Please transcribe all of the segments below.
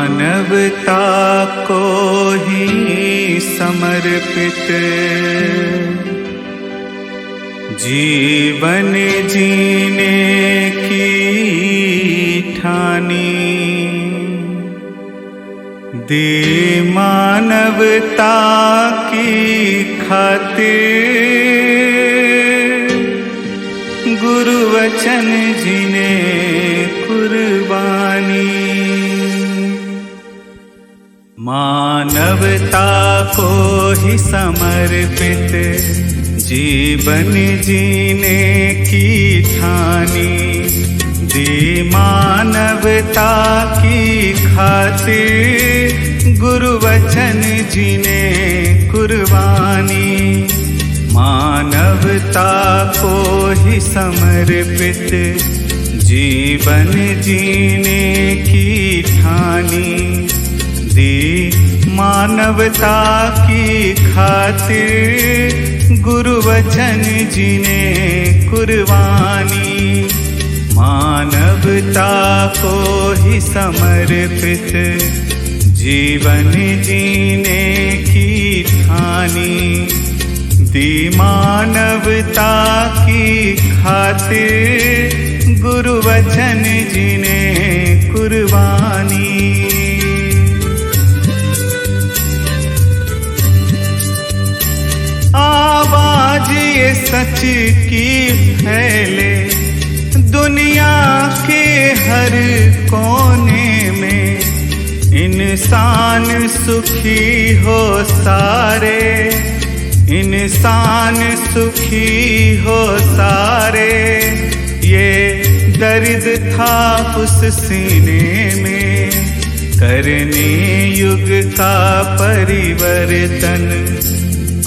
मानवता को ही समर्पित जीवन जीने की ठानी, दे मानवता की खातिर गुरु वचन जिने कुर्बानी। मानवता को ही समर्पित जीवन जीने की ठानी, दे मानवता की खातिर गुरु वचन जिने कुर्बानी। मानवता को ही समर्पित जीवन जीने की ठानी, दे मानवता की खातिर गुरु वचन जिने कुर्बानी। मानवता को ही समर्पित जीवन जीने की ठानी, दे मानवता की खातिर गुरु वचन जिने कुर्बानी। आवाज ये सच की फैले दुनिया के हर कोने में, इंसान सुखी हो सारे, इंसान सुखी हो सारे। ये दर्द था उस सीने में, करने युग का परिवर्तन।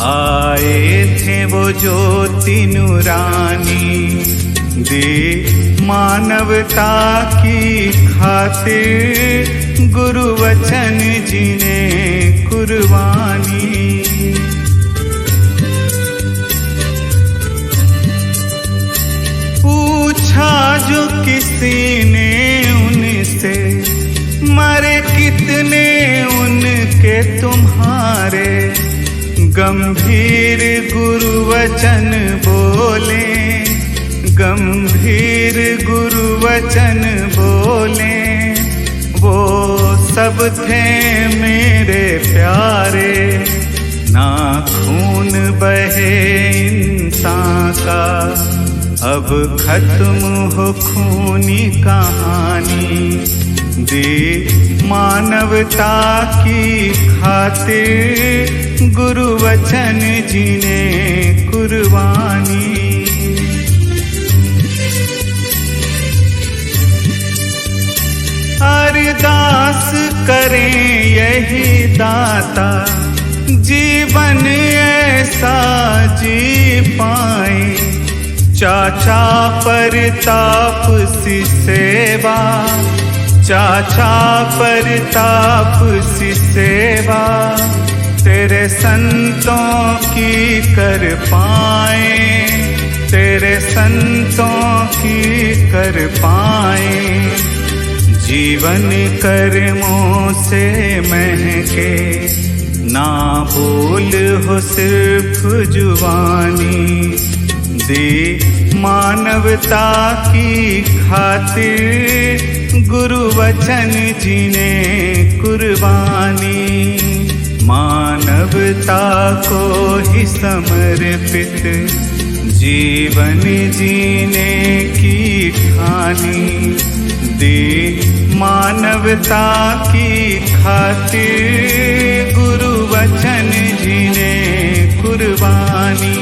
आए थे वो ज्योति नूरानी, दे मानवता की खातिर गुरु वचन जिने कुर्बानी। पूछा जो किसी ने उनसे, मरे कितने उनके तुम्हारे, गंभीर गुरु वचन बोले, गंभीर गुरु वचन बोले। वो सब थे मेरे प्यारे, ना खून बहे इंसान का, अब खत्म हो खूनी कहानी। दे मानवता की खातिर गुरु वचन जिने कुर्बानी। अरदास करें यही दाता, जीवन ऐसा जी पाए। चाचा परताप सी सेवा, चाचा परताप सी सेवा, तेरे संतों की कर पाए, तेरे संतों की कर पाए। जीवन कर्मों से महके, ना बोल हो सिर्फ जुबानी। दे मानवता की खातिर गुरु वचन जिने कुर्बानी। मानवता को ही समर्पित जीवन जीने की ठानी, दे मानवता की खातिर गुरु वचन जिने कुर्बानी।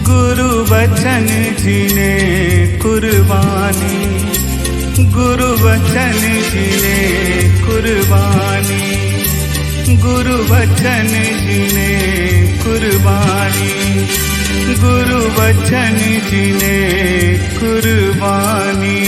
गुरु वचन जिने कुर्बानी, गुरु वचन जिने कुर्बानी, गुरु वचन जिने कुर्बानी, गुरु वचन जिने कुर्बानी।